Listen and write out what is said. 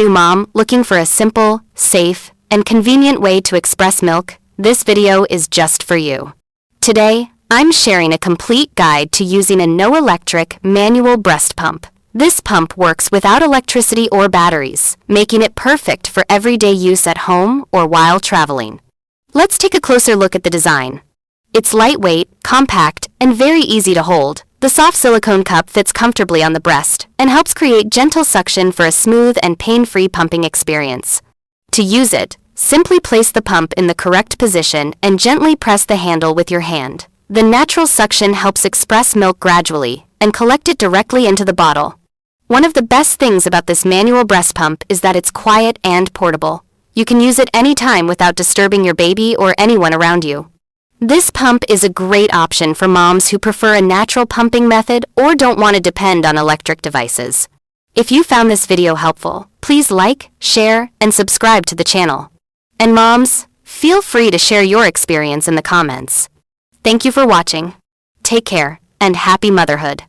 new mom looking for a simple, safe, and convenient way to express milk? This video is just for you. Today, I'm sharing a complete guide to using a no-electric manual breast pump. This pump works without electricity or batteries, making it perfect for everyday use at home or while traveling. Let's take a closer look at the design. It's lightweight, compact, and very easy to hold. The soft silicone cup fits comfortably on the breast and helps create gentle suction for a smooth and pain-free pumping experience. To use it, simply place the pump in the correct position and gently press the handle with your hand. The natural suction helps express milk gradually and collect it directly into the bottle. One of the best things about this manual breast pump is that it's quiet and portable. You can use it anytime without disturbing your baby or anyone around you. This pump is a great option for moms who prefer a natural pumping method or don't want to depend on electric devices. If you found this video helpful, please like, share, and subscribe to the channel. And moms, feel free to share your experience in the comments. Thank you for watching. Take care, and happy motherhood.